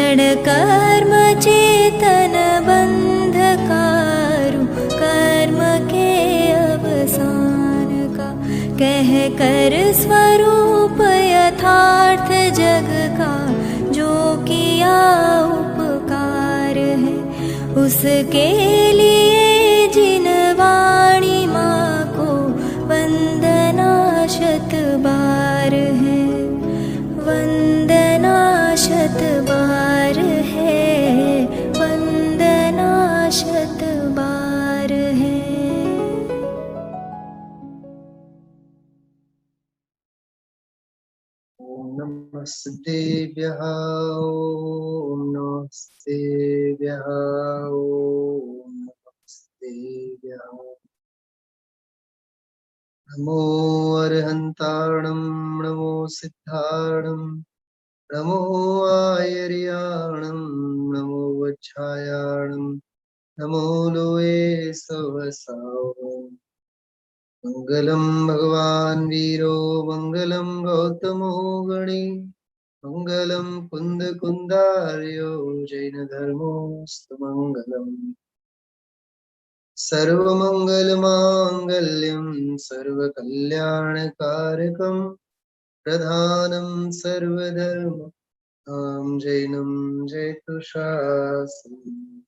जड़ कर्म चेतन बंधकारु, कर्म के अवसान का कह कर स्वरूप यथार्थ जग का, जो किया उपकार है उसके लिए जिन वाणी माँ को वंदना शत बार है, वंदना शत बार है, वंदना शत बार है। ओम नमस्तेभ्यः, ओम नमस्तेभ्यः, ओम नमस्तेभ्यः। नमो अरहन्ताणं, नमो सिद्धाणं, नमो आयर्याणं, नमो वच्छायाणं, नमो लोये सहसावम्। मंगलम भगवान वीरो, मंगलम गौतमो गणी, मंगलम कुंद कुंदार्यो, जैन धर्मोस्तु मंगलम। सर्वमंगल मांगल्यं सर्वकल्याणकारकं, प्रधानं सर्वधर्म जैनं जयतु शास्त्रम्।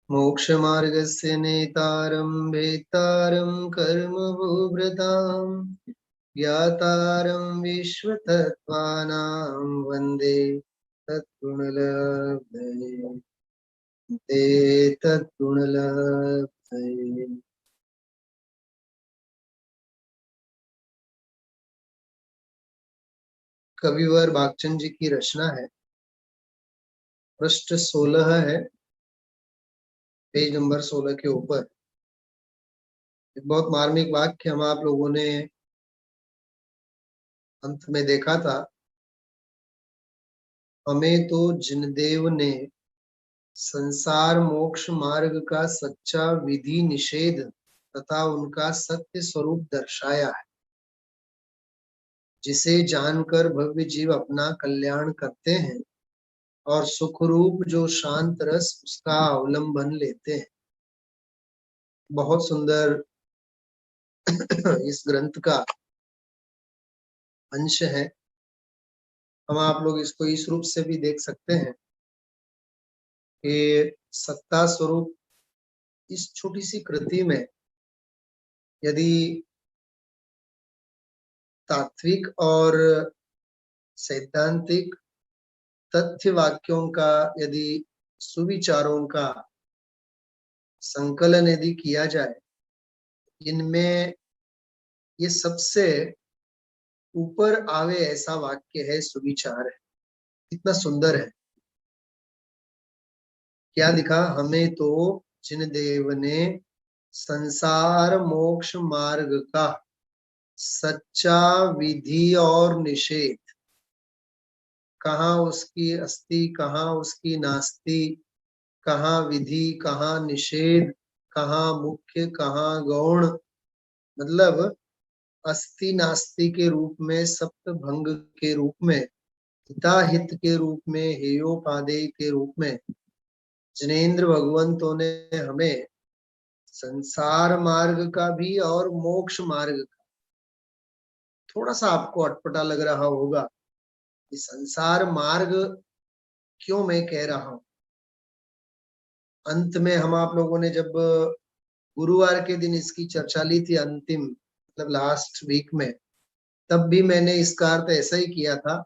मोक्षमार्गस्य नेतारं भेतारं कर्मभूभृतां, ज्ञातारं विश्वतत्त्वानां वन्दे तत्गुणलब्धये, ते तत्गुणलब्धये। कविवर भागचंद जी की रचना है, पृष्ठ 16 है, पेज नंबर 16 के ऊपर। एक बहुत मार्मिक वाक्य हम आप लोगों ने अंत में देखा था। हमें तो जिनदेव ने संसार मोक्ष मार्ग का सच्चा विधि निषेध तथा उनका सत्य स्वरूप दर्शाया है, जिसे जानकर भव्य जीव अपना कल्याण करते हैं और सुखरूप जो शांत रस उसका अवलंबन लेते हैं। बहुत सुंदर इस ग्रंथ का अंश है। हम आप लोग इसको इस रूप से भी देख सकते हैं कि सत्ता स्वरूप इस छोटी सी कृति में यदि तात्विक और सैद्धांतिक तथ्य वाक्यों का, यदि सुविचारों का संकलन यदि किया जाए, इनमें ये सबसे ऊपर आवे ऐसा वाक्य है, सुविचार है। कितना सुंदर है। क्या लिखा? हमें तो जिनदेव ने संसार मोक्ष मार्ग का सच्चा विधि और निषेध, कहाँ उसकी अस्ति, कहाँ उसकी नास्ति, कहाँ विधि, कहाँ निषेध, कहाँ मुख्य, कहाँ गौण, मतलब अस्ति नास्ति के रूप में, सप्त भंग के रूप में, हिताहित के रूप में, हेयोपादेय के रूप में जिनेन्द्र भगवंतों ने हमें संसार मार्ग का भी और मोक्ष मार्ग का, थोड़ा सा आपको अटपटा लग रहा होगा कि संसार मार्ग क्यों मैं कह रहा हूं। अंत में हम आप लोगों ने जब गुरुवार के दिन इसकी चर्चा ली थी, अंतिम मतलब लास्ट वीक में, तब भी मैंने इसका अर्थ ऐसा ही किया था।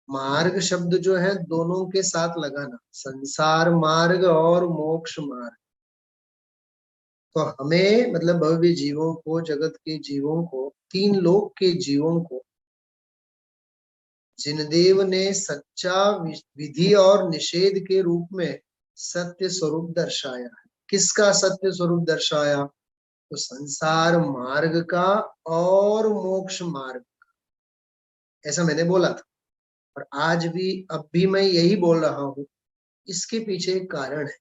मार्ग शब्द जो है दोनों के साथ लगाना, संसार मार्ग और मोक्ष मार्ग। तो हमें मतलब भव्य जीवों को, जगत के जीवों को, तीन लोक के जीवों को जिनदेव ने सच्चा विधि और निषेध के रूप में सत्य स्वरूप दर्शाया है। किसका सत्य स्वरूप दर्शाया? तो संसार मार्ग का और मोक्ष मार्ग का, ऐसा मैंने बोला था। और आज भी, अब भी मैं यही बोल रहा हूं। इसके पीछे एक कारण है।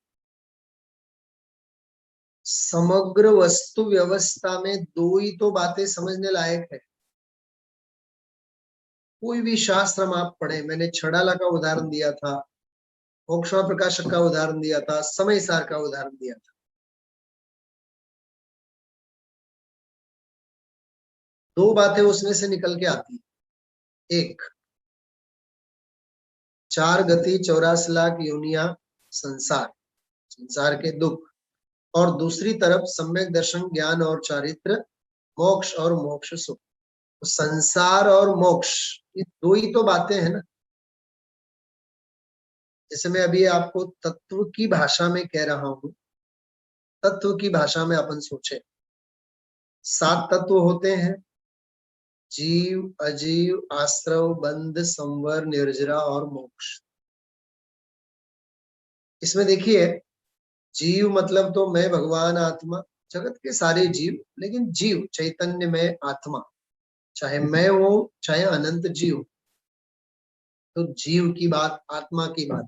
समग्र वस्तु व्यवस्था में दो ही तो बातें समझने लायक है। कोई भी शास्त्र हम आप पढ़े, मैंने छड़ाला का उदाहरण दिया था, मोक्षमा प्रकाशक का उदाहरण दिया था, समय सार का उदाहरण दिया था। दो बातें उसमें से निकल के आती है। एक, 4 गति 84 लाख योनिया संसार, संसार के दुख, और दूसरी तरफ सम्यक दर्शन ज्ञान और चारित्र, मोक्ष और मोक्ष सुख। तो संसार और मोक्ष, ये दो ही तो बातें हैं ना। जैसे मैं अभी आपको तत्व की भाषा में कह रहा हूं, तत्व की भाषा में अपन सोचे, 7 तत्व होते हैं, जीव, अजीव, आश्रव, बंध, संवर, निर्जरा और मोक्ष। इसमें देखिए, जीव मतलब तो मैं, भगवान, आत्मा, जगत के सारे जीव, लेकिन जीव चैतन्य में आत्मा, चाहे मैं हूं चाहे अनंत जीव, तो जीव की बात, आत्मा की बात।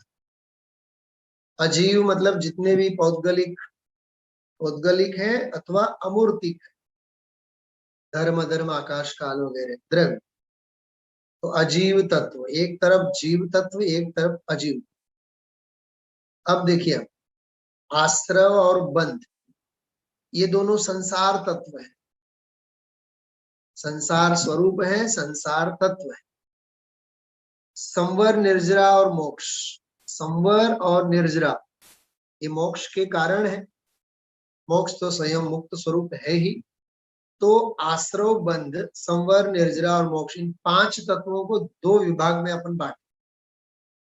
अजीव मतलब जितने भी पौद्गलिक, पौद्गलिक है अथवा अमूर्तिक, धर्म अधर्म आकाश काल वगैरह द्रव्य, तो अजीव तत्व। एक तरफ जीव तत्व, एक तरफ अजीव। अब देखिए, आश्रव और बंध, ये दोनों संसार तत्व है, संसार स्वरूप है, संसार तत्व है। संवर, निर्जरा और मोक्ष, संवर और निर्जरा ये मोक्ष के कारण है। मोक्ष तो स्वयं मुक्त स्वरूप है ही। तो आश्रव, बंध, संवर, निर्जरा और मोक्ष, इन 5 तत्वों को 2 विभाग में अपन बांटे।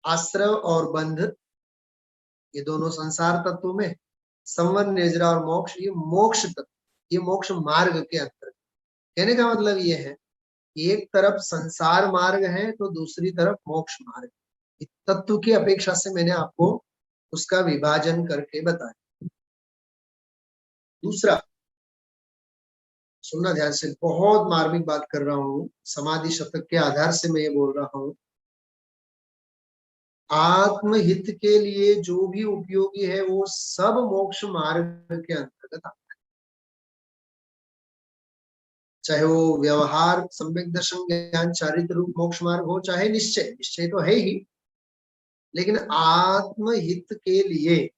आश्रव और बंध ये दोनों संसार तत्वों में, संवर, निर्जरा और मोक्ष ये मोक्ष तत्व, ये मोक्ष मार्ग के अंतर्गत। कहने का मतलब ये है, एक तरफ संसार मार्ग है तो दूसरी तरफ मोक्ष मार्ग। तत्व की अपेक्षा से मैंने आपको उसका विभाजन करके बताया। दूसरा, सुनना ध्यान से, बहुत मार्मिक बात कर रहा हूं, समाधि शतक के आधार से मैं ये बोल रहा हूं। आत्महित के लिए जो भी उपयोगी है वो सब मोक्ष मार्ग के अंतर्गत आता है। चाहे वो व्यवहार, सम्यक दर्शन, ज्ञान, चारित्र रूप मोक्ष मार्ग हो, चाहे निश्चय, निश्चय तो है ही, लेकिन आत्महित के लिए,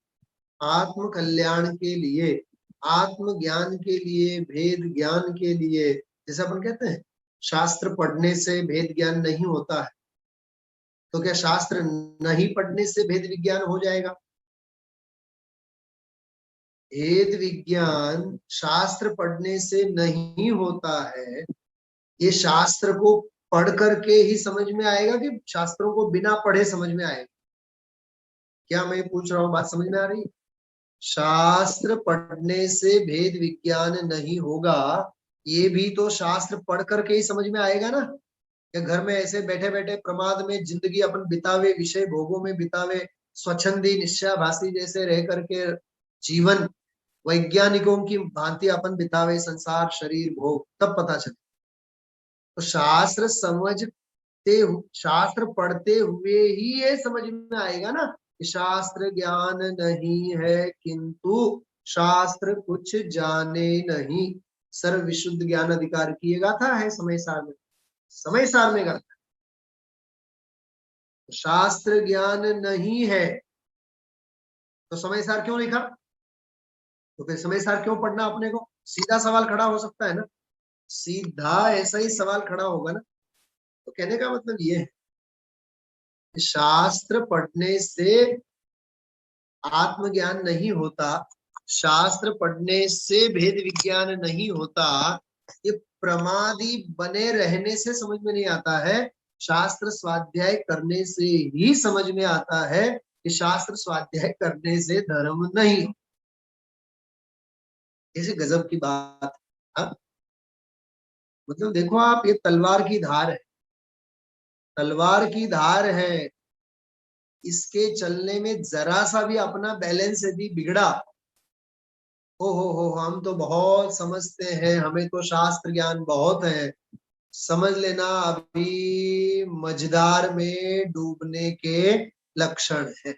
आत्म कल्याण के लिए, आत्म ज्ञान के लिए, भेद ज्ञान के लिए, जैसे अपन कहते हैं शास्त्र पढ़ने से भेद ज्ञान नहीं होता है, तो क्या शास्त्र नहीं पढ़ने से भेद विज्ञान हो जाएगा? भेद विज्ञान शास्त्र पढ़ने से नहीं होता है। ये शास्त्र को पढ़ करके ही समझ में आएगा कि शास्त्रों को बिना पढ़े समझ में आएगा? क्या मैं पूछ रहा हूँ, बात समझ में आ रही? शास्त्र पढ़ने से भेद विज्ञान नहीं होगा, ये भी तो शास्त्र पढ़ करके ही समझ में आएगा ना। या घर में ऐसे बैठे बैठे प्रमाद में जिंदगी अपन बितावे, विषय भोगों में बितावे, स्वच्छंदी निश्चयभाषी जैसे रह करके जीवन वैज्ञानिकों की भांति अपन बितावे, संसार, शरीर, भोग, तब पता चले। तो शास्त्र समझते, शास्त्र पढ़ते हुए ही ये समझ में आएगा ना कि शास्त्र ज्ञान नहीं है किंतु शास्त्र कुछ जाने नहीं। सर्व विशुद्ध ज्ञान अधिकार की ये गाथा है समय सार में, समय सार में गाथा। शास्त्र ज्ञान नहीं है तो समय सार क्यों लिखा? तो फिर समय सार क्यों पढ़ना अपने को? सीधा सवाल खड़ा हो सकता है ना, सीधा ऐसा ही सवाल खड़ा होगा ना। तो कहने का मतलब ये है कि शास्त्र पढ़ने से आत्मज्ञान नहीं होता, शास्त्र पढ़ने से भेद विज्ञान नहीं होता, ये प्रमादी बने रहने से समझ में नहीं आता है। शास्त्र स्वाध्याय करने से ही समझ में आता है कि शास्त्र स्वाध्याय करने से धर्म नहीं। ऐसे गजब की बात है। मतलब देखो आप, ये तलवार की धार है, तलवार की धार है, इसके चलने में जरा सा भी अपना बैलेंस यदि बिगड़ा, ओ हो, हम तो बहुत समझते हैं, हमें तो शास्त्र ज्ञान बहुत है, समझ लेना अभी मझधार में डूबने के लक्षण है।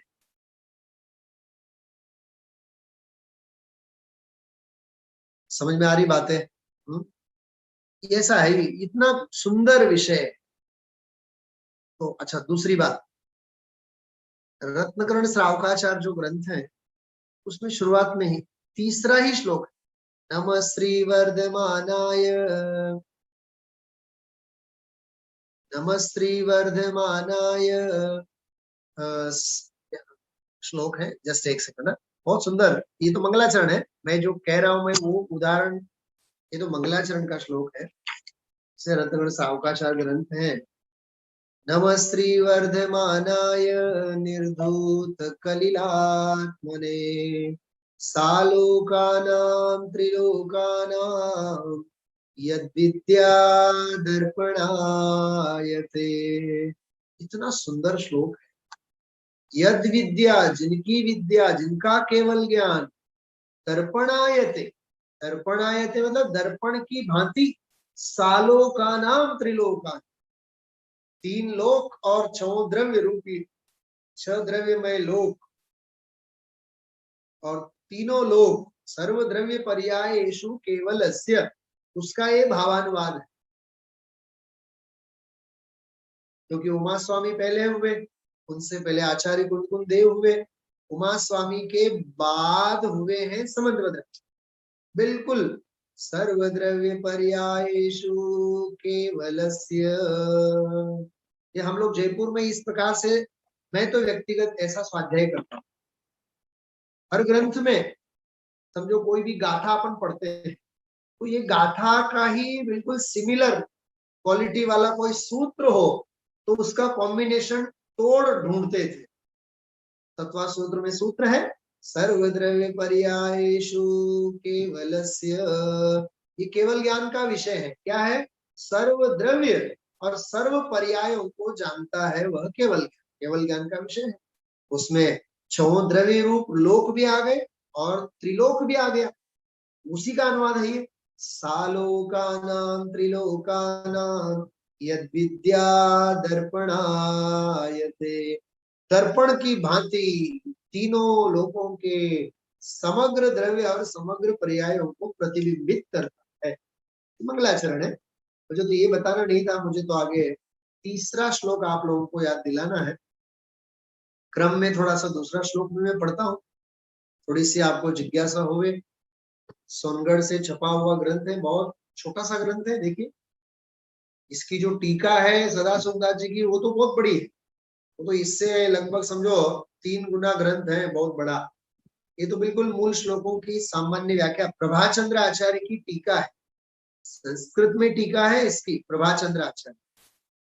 समझ में आ रही बातें? ऐसा है, इतना सुंदर विषय, तो अच्छा, दूसरी बात, रत्नकरण श्रावकाचार्य जो ग्रंथ है उसमें शुरुआत में ही तीसरा ही श्लोक है, नमः श्री वर्धमानाय, नमः श्री वर्धमानाय। श्लोक है, जस्ट एक सेकंड, बहुत सुंदर। ये तो मंगलाचरण है, मैं जो कह रहा हूं मैं वो उदाहरण, ये तो मंगलाचरण का श्लोक है, से रत्नगण सावकाचार्य ग्रंथ है। नमः श्री वर्धमानाय निर्धूत कलिलात्मने सालोकानां त्रिलोकानां यद्विद्या दर्पणायते। इतना सुंदर श्लोक है। यद विद्या, जिनकी विद्या, जिनका केवल ज्ञान, दर्पणायते, दर्पणायते मतलब दर्पण की भांति, सालोका नाम त्रिलोका, तीन लोक और छह द्रव्य रूपी, छह द्रव्यमय लोक और तीनों लोक, सर्वद्रव्य पर्यायेषु केवलस्य, उसका ये भावानुवाद है। क्योंकि उमा स्वामी पहले हुए, उनसे पहले आचार्य कुंदकुंद देव हुए, उमा स्वामी के बाद हुए हैं समन्वय। बिल्कुल, सर्वद्रव्य पर्यायेषु केवलस्य। ये हम लोग जयपुर में इस प्रकार से, मैं तो व्यक्तिगत ऐसा स्वाध्याय करता हूँ। हर ग्रंथ में समझो कोई भी गाथा अपन पढ़ते हैं तो ये गाथा का ही बिल्कुल सिमिलर क्वालिटी वाला कोई सूत्र हो तो उसका कॉम्बिनेशन तोड़ ढूंढते थे। तत्वा सूत्र में सूत्र है सर्वद्रव्य पर्यायेषु केवलस्य। ये केवल ज्ञान का विषय है। क्या है? सर्वद्रव्य और सर्व पर्यायों को जानता है वह केवल ज्ञान, केवल ज्ञान का विषय है। उसमें छह द्रव्य रूप लोक भी आ गए और त्रिलोक भी आ गया, उसी का अनुवाद है ये। सालोकानां त्रिलोकानां यद विद्या दर्पणायते, दर्पण की भांति तीनों लोकों के समग्र द्रव्य और समग्र पर्यायों को प्रतिबिंबित करता है। मंगलाचरण है। मुझे तो ये बताना नहीं था, मुझे तो आगे तीसरा श्लोक आप लोगों को याद दिलाना है। क्रम में थोड़ा सा दूसरा श्लोक भी मैं पढ़ता हूँ, थोड़ी सी आपको जिज्ञासा होवे। सोनगढ़ से छपा हुआ ग्रंथ है, बहुत छोटा सा ग्रंथ है। देखिए इसकी जो टीका है सदा सुखदास जी की, वो तो बहुत बड़ी है, वो तो इससे लगभग समझो 3 गुना ग्रंथ है, बहुत बड़ा। ये तो बिल्कुल मूल श्लोकों की सामान्य व्याख्या। प्रभाचंद्र आचार्य की टीका है, संस्कृत में टीका है इसकी, प्रभाचंद्र आचार्य।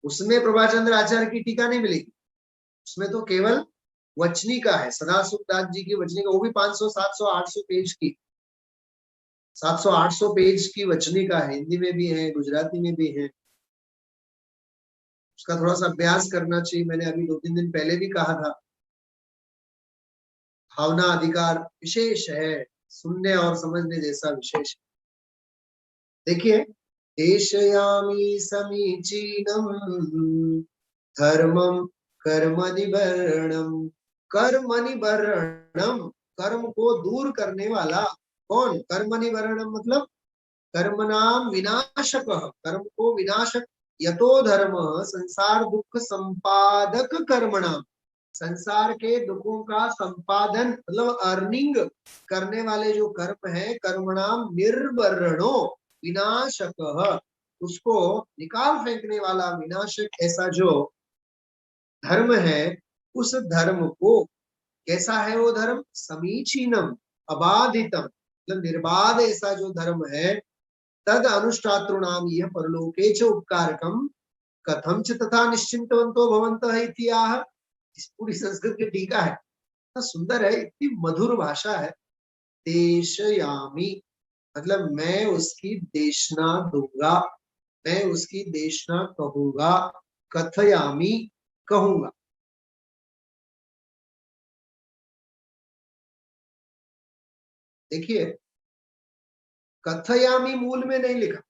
उसमें प्रभाचंद्र आचार्य की टीका नहीं मिलेगी, उसमें तो केवल वचनी का है, सदा सुखदास जी की वचनी का, वो भी 500, 700, 800 पेज की, 700, 800 पेज की वचनी का है। हिंदी में भी है, गुजराती में भी है। उसका थोड़ा सा अभ्यास करना चाहिए। मैंने अभी 2-3 दिन पहले भी कहा था, भावना अधिकार विशेष है, सुनने और समझने जैसा विशेष। देखिए, देशयामि समीचीनम धर्मम कर्मनिवर्णम, कर्मनिवर्णम, कर्म को दूर करने वाला। कौन? कर्मनिवर्णम मतलब कर्मणाम विनाशक, कर्म को विनाशक। यतो धर्म संसार दुख संपादक कर्मणाम, संसार के दुखों का संपादन मतलब अर्निंग करने वाले जो कर्म है, कर्मणाम निर्वर्णो विनाशक, उसको निकाल फेंकने वाला विनाशक ऐसा जो धर्म है, उस धर्म को, कैसा है वो धर्म? समीचीनम, अबाधितम मतलब निर्बाध ऐसा जो धर्म है, तद अनुष्ठातॄणाम यह परलोके च उपकारकम कथम च तथा निश्चिंतवंतो भवन्तः इत्याह। इस पूरी संस्कृत की टीका है, इतना सुंदर है, इतनी मधुर भाषा है। देशयामी मतलब मैं उसकी देशना दूंगा, मैं उसकी देशना कहूंगा। कथयामी कहूंगा। देखिए, कथयामी मूल में नहीं लिखा,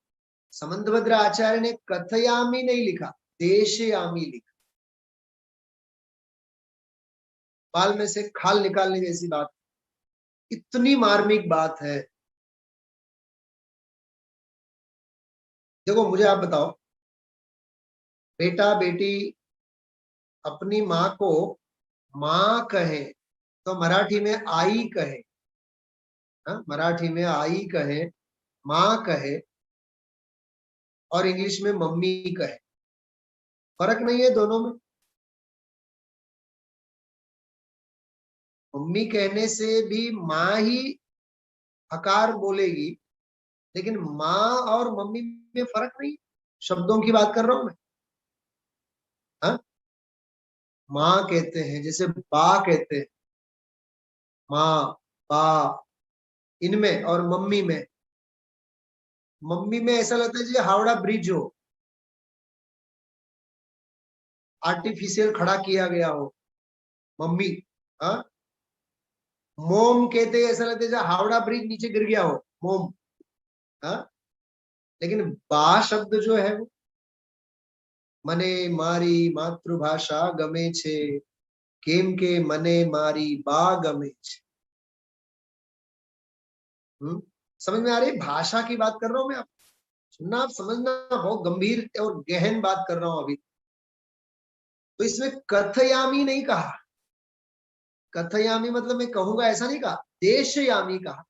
समंतभद्र आचार्य ने कथयामी नहीं लिखा, देशयामी लिखा। बाल में से खाल निकालने जैसी बात, इतनी मार्मिक बात है। देखो मुझे आप बताओ, बेटा बेटी अपनी माँ को माँ कहे तो मराठी में आई कहे, मराठी में आई कहे, माँ कहे और इंग्लिश में मम्मी कहे, फर्क नहीं है दोनों में। मम्मी कहने से भी माँ ही हकार बोलेगी, लेकिन माँ और मम्मी में फर्क नहीं, शब्दों की बात कर रहा हूं मैं। हाँ, माँ कहते हैं, जैसे बा कहते हैं, माँ, बा, इनमें, और मम्मी में, मम्मी में ऐसा लगता है जैसे हावड़ा ब्रिज हो, आर्टिफिशियल खड़ा किया गया हो, मम्मी। हाँ, मोम कहते हैं, ऐसा लगता है जैसे हावड़ा ब्रिज नीचे गिर गया हो, मोम। हाँ, लेकिन बा शब्द जो है वो, મને મારી માતૃભાષા ગમે છે, કેમ કે મને મારી બા ગમે છે। समझ में आ रही है? भाषा की बात कर रहा हूं मैं, आप सुनना, आप समझना, बहुत गंभीर और गहन बात कर रहा हूं अभी। तो इसमें कथयामी नहीं कहा, कथयामी मतलब मैं कहूंगा ऐसा नहीं कहा, देशयामी कहा।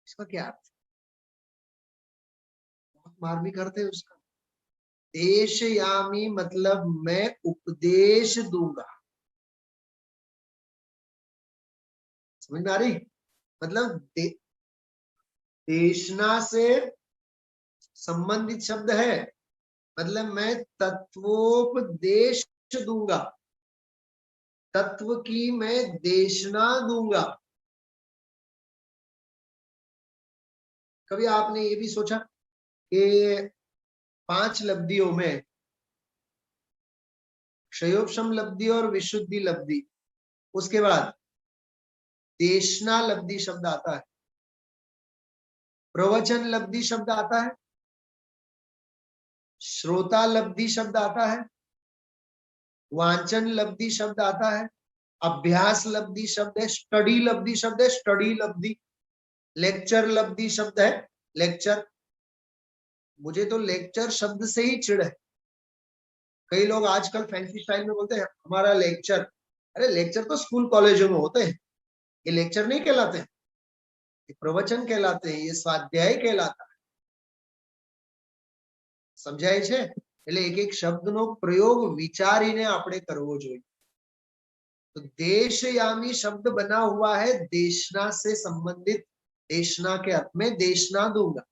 इसका क्या अर्थ? बहुत मार भी करते हैं उसका। देशयामी मतलब मैं उपदेश दूंगा, समझ में आ रही? मतलब देशना से संबंधित शब्द है, मतलब मैं तत्वोपदेश दूंगा, तत्व की मैं देशना दूंगा। कभी आपने ये भी सोचा कि 5 लब्धियों में क्षयोपशम लब्धि और विशुद्धि लब्धि, उसके बाद देशना लब्धि शब्द आता है, प्रवचन लब्धि शब्द आता है, श्रोता लब्धि शब्द आता है, वांचन लब्धि शब्द आता है, अभ्यास लब्धि शब्द है, स्टडी लब्धि शब्द है, स्टडी लब्धि, लेक्चर लब्धि शब्द है, लेक्चर। मुझे तो लेक्चर शब्द से ही चिढ़ है। कई लोग आजकल फैंसी स्टाइल में बोलते हैं हमारा लेक्चर। अरे लेक्चर तो स्कूल कॉलेजों में होते हैं, ये लेक्चर नहीं कहलाते हैं, ये प्रवचन कहलाते हैं, ये स्वाध्याय कहलाता है। समझाय છે? એટલે એક એક શબ્દનો પ્રયોગ વિચારીને આપણે કરવો જોઈએ। तो देशयामी शब्द बना हुआ है देशना से संबंधित, देशना के अर्थ में देशना दूंगा।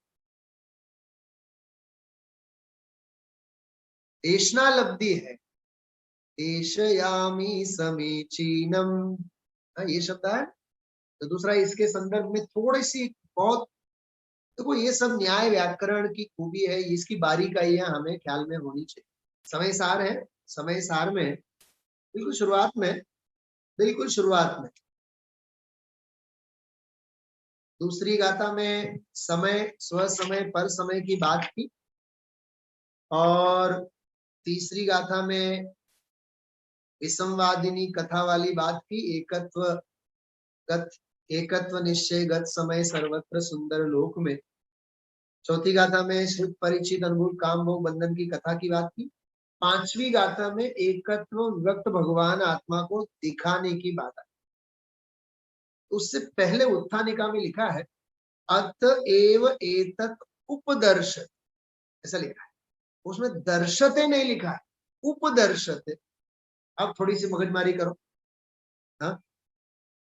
देशना लब्धि है, देशयामी समीचीनम, ये शब्द है। तो दूसरा, इसके संदर्भ में थोड़ी सी बहुत, देखो ये सब न्याय व्याकरण की खूबी है, इसकी बारीकाइयां हमें ख्याल में होनी चाहिए। समय सार है, समय सार में बिल्कुल शुरुआत में, बिल्कुल शुरुआत में दूसरी गाथा में समय, स्व समय, पर समय की बात की, और तीसरी गाथा में विसंवादिनी कथा वाली बात की, एकत्व गत, एकत्व निश्चय गत समय सर्वत्र सुंदर लोक में। चौथी गाथा में श्रुत परिचित अनुभूत काम भोग बंधन की कथा की बात की। पांचवी गाथा में एकत्व विभक्त भगवान आत्मा को दिखाने की बात आई। उससे पहले उत्थानिका में लिखा है अतएव एतत् उपदर्श, ऐसा लिखा है, उसमें दर्शते नहीं लिखा है, उपदर्शते। अब थोड़ी सी मगजमारी करो। हाँ,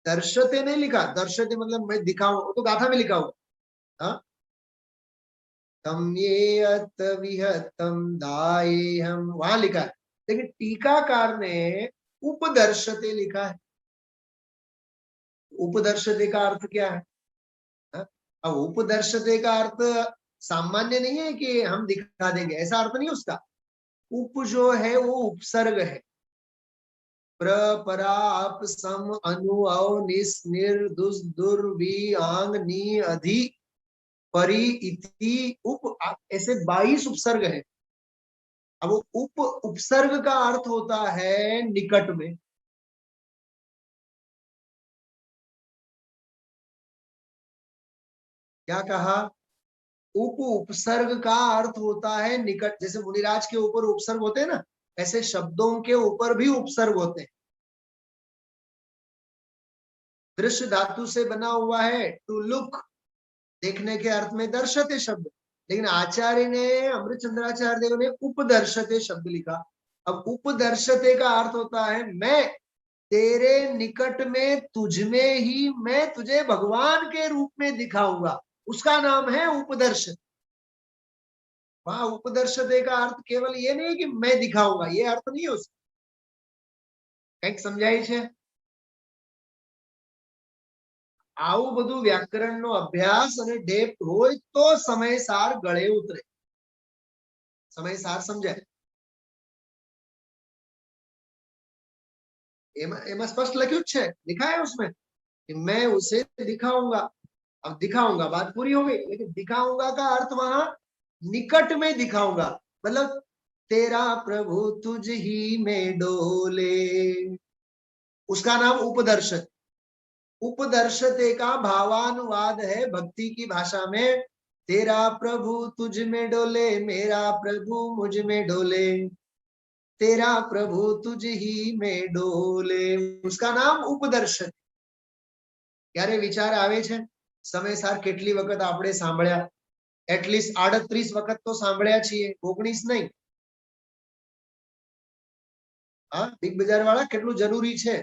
दर्शते नहीं लिखा, दर्शते मतलब मैं दिखाऊं, तो गाथा में लिखा हुआ। हाँ, तम ये अत विहतम दाये हम, वहां लिखा है, लेकिन टीकाकार ने उपदर्शते लिखा है। उपदर्शते का अर्थ क्या है? हाँ? अब उपदर्शते का अर्थ सामान्य नहीं है कि हम दिखा देंगे, ऐसा अर्थ नहीं उसका। उप जो है वो उपसर्ग है, प्र परा अप सम अनु अव निस निर दुस दुर वी आंग नी अधि परी इति उप, ऐसे 22 उपसर्ग है। अब उप उपसर्ग का अर्थ होता है निकट में। क्या कहा? उप उपसर्ग का अर्थ होता है निकट। जैसे मुनिराज के ऊपर उपसर्ग होते हैं ना, ऐसे शब्दों के ऊपर भी उपसर्ग होते हैं। दृश्य धातु से बना हुआ है टू लुक, देखने के अर्थ में दर्शते शब्द, लेकिन आचार्य ने, अमृतचंद्राचार्य देव ने उपदर्शते शब्द लिखा। अब उपदर्शते का अर्थ होता है मैं तेरे निकट में, तुझ में ही मैं तुझे भगवान के रूप में दिखाऊंगा, उसका नाम है उपदर्श। वहां उपदर्शते का अर्थ केवल ये नहीं कि मैं दिखाऊंगा, ये अर्थ नहीं है उसका। कईक समझाय छे? આવું બધું વ્યાકરણનો અભ્યાસ અને ડેપ્થ હોય તો સમયસાર ગળે ઉતરે, સમયસાર સમજાય। એમાં સ્પષ્ટ લખ્યું છે, लिखा है उसमें कि मैं उसे दिखाऊंगा। अब दिखाऊंगा बात पूरी हो गई, लेकिन दिखाऊंगा का अर्थ वहां निकट में दिखाऊंगा, मतलब तेरा प्रभु तुझ ही में डोले, उसका नाम उपदर्शक। उपदर्शते का भावानुवाद है भक्ति की भाषा में, तेरा प्रभु तुझ में डोले, मेरा प्रभु मुझ में डोले, तेरा प्रभु तुझ ही में डोले, उसका नाम उपदर्शक। क्यारे विचार आवे छे? समयसार केटली वखत आपणे सांभळ्या? एटलीस्ट 38 वखत तो सांभळ्या छीए, 19 नहीं। हाँ, बिग बजार वाला केटलू जरूरी छे?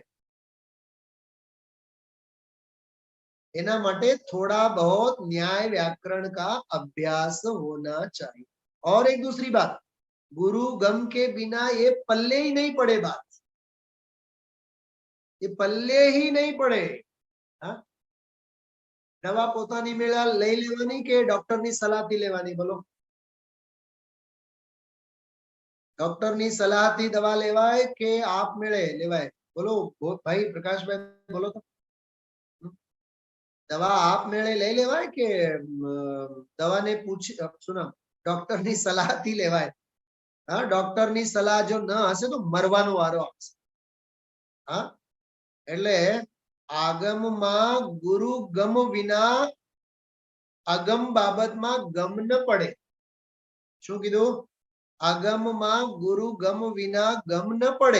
एना माटे थोड़ा बहुत न्याय व्याकरण का अभ्यास होना चाहिए। और एक दूसरी बात, गुरु गम के बिना ये पल्ले ही नहीं पड़े, बात ये पल्ले ही नहीं पड़े। हाँ, दवा पोतानी मेळा लई लेवानी के डॉक्टर नी सलाहथी लेवानी? बोलो, डॉक्टर नी सलाहथी दवा लेवाय के आप मेळे लेवाय? बोलो भाई प्रकाश भाई, बोलो तो। दवा आप मेळे लई लेवाय के दवा ने पूछ सुना डॉक्टर नी सलाहथी लेवाय? हाँ, डॉक्टर नी सलाह जो न हशे तो मरवानो वारो आवशे। हाँ, एटले आगम में गुरु गम विना अगम बाबत में गम न पड़े। शू कीधु? आगम में गुरु गम विना गम न पड़े,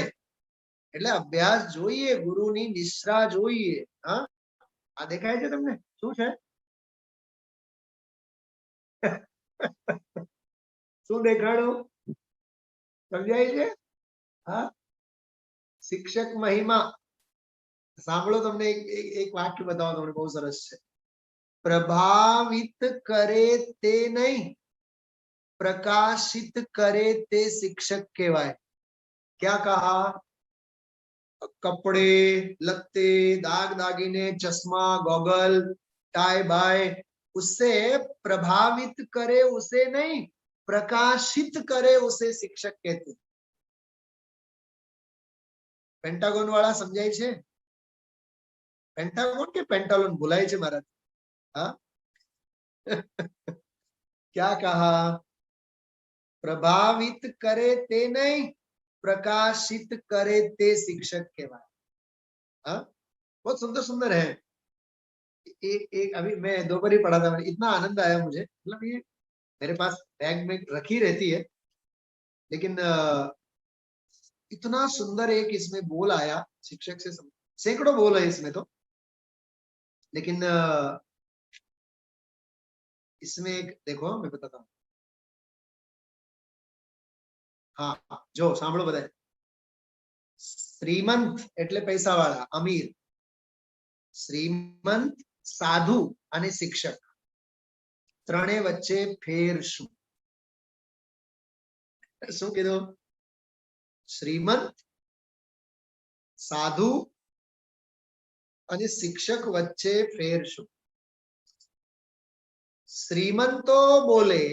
एटले अभ्यास जोईए, गुरुनी निश्रा जोईए। हाँ, आ देखाय छे तमने? शू छे? शू देखाडो? समझाय छे? हाँ, शिक्षक महिमा। सांभळो, तमने एक वाक्य बताओ, तमने बहुत सरस छे। प्रभावित करे ते नहीं, प्रकाशित करे ते शिक्षक कहवाय। क्या कहा? कपड़े लत्ते, दाग दागीने, चश्मा, गॉगल, टाई बाय, उससे प्रभावित करे उसे नहीं, प्रकाशित करे उसे शिक्षक कहते। पेंटागोन वाला समझाय छे? पेंटागोन के पेंटालोन भुलाय छे महाराज। हाँ? क्या कहा? प्रभावित करे ते नहीं, प्रकाशित करे ते शिक्षक कहवाय। हाँ, बहुत सुंदर सुंदर है। एक अभी मैं दोपहर ही पढ़ा था, इतना आनंद आया मुझे, मतलब ये मेरे पास बैग में रखी रहती है, लेकिन इतना सुंदर एक इसमें बोल आया शिक्षक से, सैकड़ों बोल है इसमें तो, लेकिन इसमें एक देखो, मैं बताता हूँ। हाँ, जो सांभळो बधाय। श्रीमंत एटले पैसा वाला, अमीर। श्रीमंत, साधु અને शिक्षक, ત્રણે વચ્ચે ફેર શું? શું કીધું? શ્રીમંત, સાધુ અને शिक्षक વચ્ચે ફેર શું? श्रीमंतो बोले,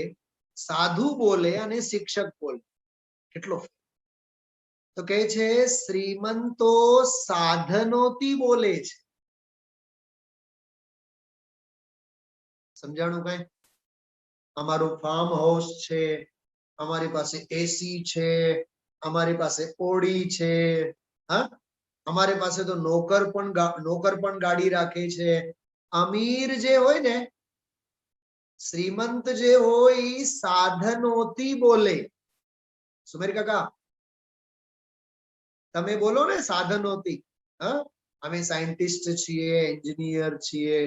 साधु बोले અને शिक्षक बोले, કેટલો? तो कहे छे श्रीमंतो साधनोती बोले छे। समझाणु कई? अमारू फार्म हाउस छे, अमारी पासे एसी छे, अमारी पासे ओडी छे, हाँ, अमारी पासे तो नौकर पण गाड़ी राखे छे। अमीर जे होय ने, श्रीमंत जे होय साधनोती बोले। सुमेर काका, તમે બોલો ને સાધનોથી, અમે સાયન્ટિસ્ટ છીએ, એન્જિનિયર છીએ,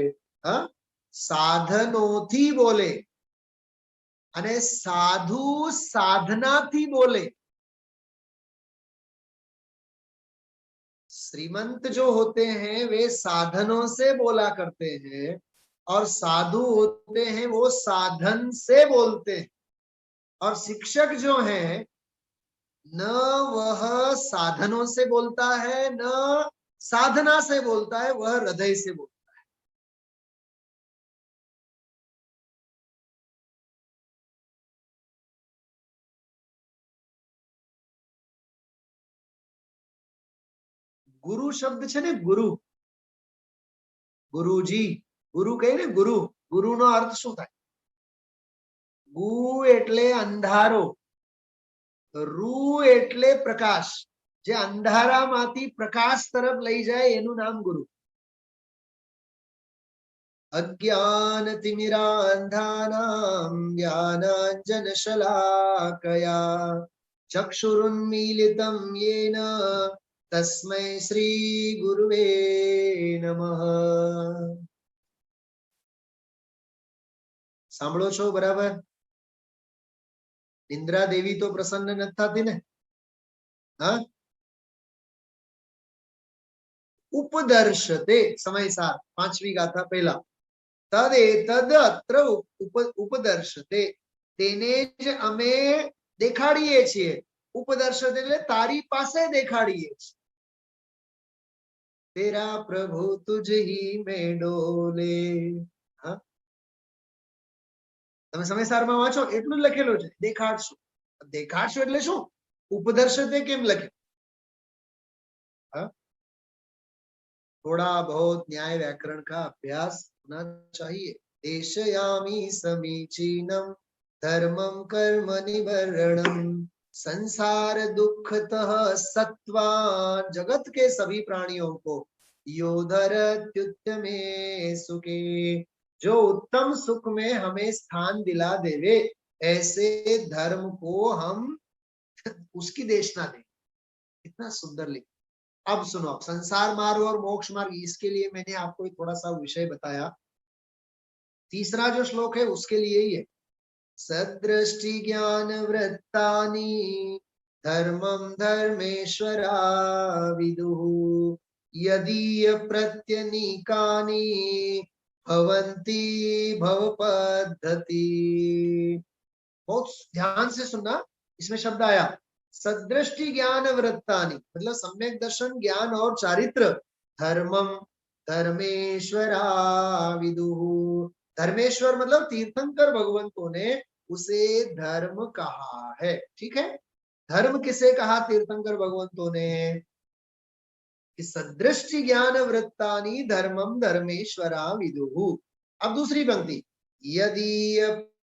સાધનોથી બોલે અને સાધુ સાधनाથી बोले। श्रीमंत जो होते हैं वे साधनों से बोला करते हैं और साधु होते हैं वो साधन से बोलते हैं। और शिक्षक जो है न वह साधनों से बोलता है न साधना से बोलता है, वह हृदय से बोलता है। गुरु शब्द છે ને ગુરુ, ગુરુજી, ગુરુ કહે ને ગુરુ, ગુરુનો અર્થ શું થાય? ગુ એટલે અંધારો, રૂ એટલે પ્રકાશ, જે અંધારામાંથી પ્રકાશ તરફ લઈ જાય એનું નામ ગુરુ। अज्ञानतिमिरान्धानां ज्ञानाञ्जनशलाकया चक्षुरुन्मीलितं येन तस्मै श्री गुरुवे नमः। સાંભળો છો બરાબર? इंद्रा देवी तो प्रसन्न નથી થતી ને? उपदर्शते समयसार પાંચમી ગાથા પહેલા તદેતદ અત્ર ઉપદર્શતે, તેને જ અમે દેખાડીએ છીએ। ઉપદર્શતે એટલે તારી પાસે દેખાડીએ છીએ। तेरा प्रभु तुझ ही में डोले। તમે સમયસારમાં વાંચો એટલું જ લખેલું છે, દેખાડશું। દેખાડશું એટલે શું? ઉપદર્શતે કેમ લખ્યું? थोड़ा बहुत न्याय व्याकरण का अभ्यास होना चाहिए। देशयामि समीचीनम धर्मम कर्म निवर्णम संसार दुखतः सत्वान, जगत के सभी प्राणियों को योधरत्युत्तमे सुखे, जो उत्तम सुख में हमें स्थान दिला देवे ऐसे धर्म को हम उसकी देशना दें। इतना सुंदर लिखा। अब सुनो, संसार मार्ग और मोक्ष मार्ग, इसके लिए मैंने आपको थोड़ा सा विषय बताया। तीसरा जो श्लोक है उसके लिए ही है। सदृष्टि ज्ञान वृत्तानि धर्मम धर्मेश्वरा विदुः यदीय प्रत्यनीकानि भवन्ति भवपद्धति। बहुत ध्यान से सुनना, इसमें शब्द आया सदृष्टि ज्ञान वृत्तानि, मतलब सम्यक दर्शन, ज्ञान और चारित्र, धर्मम धर्मेश्वरा विदुः, धर्मेश्वर मतलब तीर्थंकर भगवंतों ने उसे धर्म कहा है। ठीक है, धर्म किसे कहा तीर्थंकर भगवंतों ने? कि सदृष्टि ज्ञान वृत्तानि धर्मम धर्मेश्वरा विदुः। अब दूसरी पंक्ति, यदि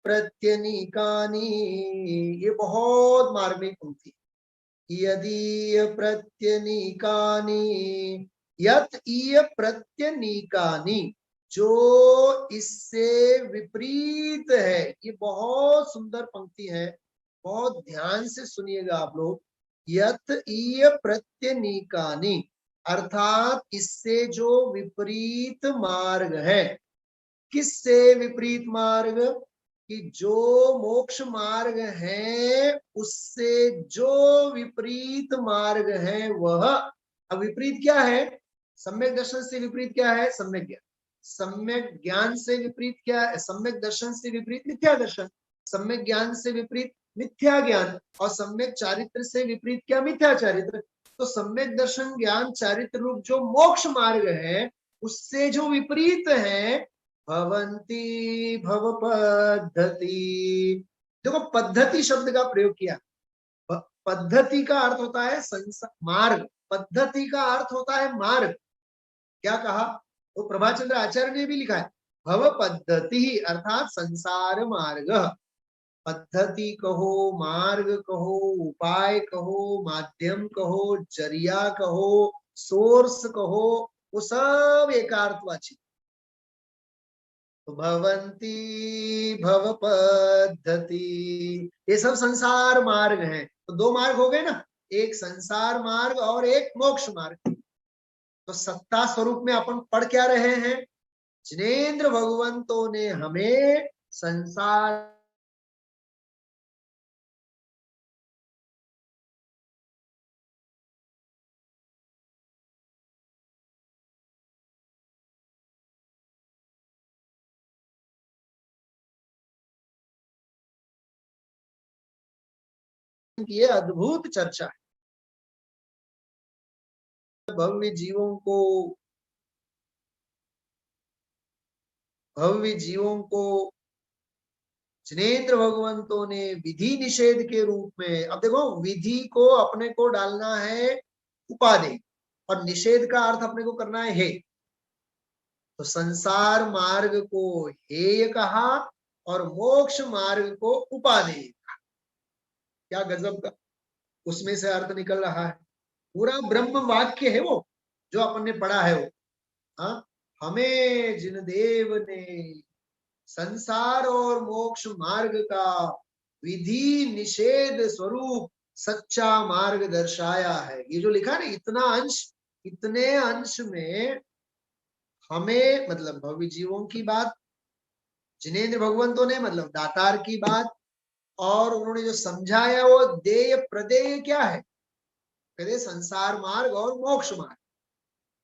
प्रत्यनीकानि, ये बहुत मार्मिक पंक्ति। यदि प्रत्यनीकानि, यत ईय प्रत्यनीकानि, जो इससे विपरीत है। ये बहुत सुंदर पंक्ति है, बहुत ध्यान से सुनिएगा आप लोग। यत ईय प्रत्यनीकानि अर्थात इससे जो विपरीत मार्ग है। किससे विपरीत मार्ग? कि जो मोक्ष मार्ग है उससे जो विपरीत मार्ग है वह। अब विपरीत क्या है? सम्यक दर्शन से विपरीत क्या है? सम्यक ज्ञान। सम्यक ज्ञान से विपरीत क्या है? सम्यक दर्शन से विपरीत मिथ्या दर्शन। सम्यक ज्ञान से विपरीत मिथ्या ज्ञान। और सम्यक चारित्र से विपरीत क्या? मिथ्या चारित्र। तो सम्यक दर्शन ज्ञान चारित्र रूप जो मोक्ष मार्ग है उससे जो विपरीत है भवन्ति भव पद्धति। देखो पद्धति शब्द का प्रयोग किया। पद्धति का अर्थ होता है संसार मार्ग, पद्धति का अर्थ होता है मार्ग। क्या कहा? तो प्रभाचंद्र आचार्य ने भी लिखा है भव पद्धति अर्थात संसार मार्ग। पद्धति कहो, मार्ग कहो, उपाय कहो, माध्यम कहो, जरिया कहो, सोर्स कहो, वो सब एकार्थवाची। भवन्ति भव पद्धति, ये सब संसार मार्ग हैं। तो दो मार्ग हो गए ना, एक संसार मार्ग और एक मोक्ष मार्ग। तो सत्ता स्वरूप में अपन पढ़ क्या रहे हैं? जिनेंद्र भगवंतों ने हमें संसार की ये अद्भुत चर्चा है। भव्य जीवों को जिनेंद्र भगवंतों ने विधि निषेध के रूप में, अब देखो विधि को अपने को डालना है उपाधि और निषेध का अर्थ अपने को करना है हे। तो संसार मार्ग को हेय कहा और मोक्ष मार्ग को उपाधेय। क्या गजब का उसमें से अर्थ निकल रहा है। पूरा ब्रह्म वाक्य है वो जो अपन ने पढ़ा है वो। हाँ, हमें जिन देव ने संसार और मोक्ष मार्ग का विधि निषेध स्वरूप सच्चा मार्ग दर्शाया है। ये जो लिखा है इतना अंश, इतने अंश में हमें मतलब भव्य जीवों की बात, जिनेंद्र भगवंतों ने मतलब दातार की बात, और उन्होंने जो समझाया वो देय प्रदेय क्या है? कहते संसार मार्ग और मोक्ष मार्ग।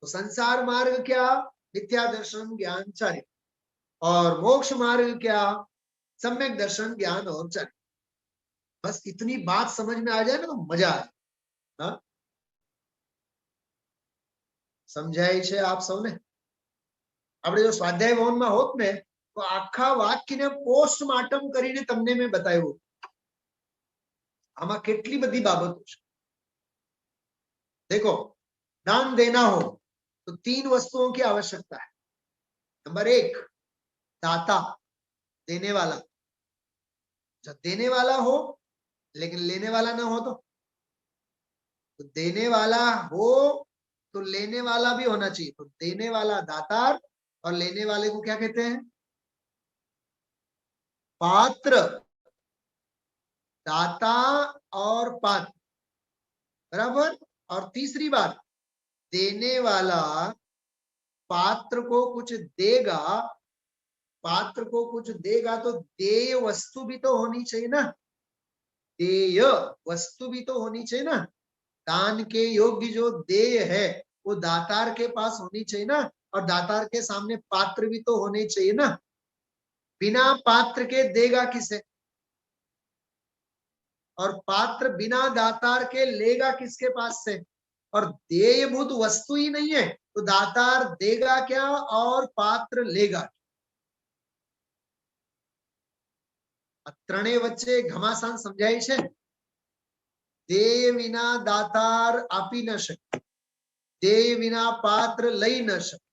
तो संसार मार्ग क्या? मिथ्या दर्शन ज्ञान चरित्र, और मोक्ष मार्ग क्या? सम्यक दर्शन ज्ञान और चरित्र। बस इतनी बात समझ में आ जाए ना तो मजा आ जाए। समझाई छे आप सबने? આપણે જો સ્વાધ્યાય ભવનમાં હોત ને તો આખા વાક્યને પોસ્ટમાર્ટમ કરીને તમને મેં બતાવ્યું આમાં કેટલી બધી બાબતો છે। देखो, दान देना हो तो 3 वस्तुओं की आवश्यकता है। नंबर 1, दाता, देने वाला। जब देने वाला हो लेकिन लेने वाला ना हो तो देने वाला हो तो लेने वाला भी होना चाहिए। तो देने वाला दातार और लेने वाले को क्या कहते हैं? पात्र। दाता और पात्र, बराबर। और तीसरी बात, देने वाला पात्र को कुछ देगा, पात्र को कुछ देगा तो देय वस्तु भी तो होनी चाहिए ना। देय वस्तु भी तो होनी चाहिए ना। दान के योग्य जो देय है वो दातार के पास होनी चाहिए ना, और दातार के सामने पात्र भी तो होने चाहिए ना। बिना पात्र के देगा किसे? और पात्र बिना दातार के लेगा किसके पास से? और देयभूत वस्तु ही नहीं है तो दातार देगा क्या और पात्र लेगा? ત્રણેય વચ્ચે ઘમાસાન સમજાય છે। દેય વિના દાતાર આપી ન શકે, દેય વિના પાત્ર લઈ ન શકે।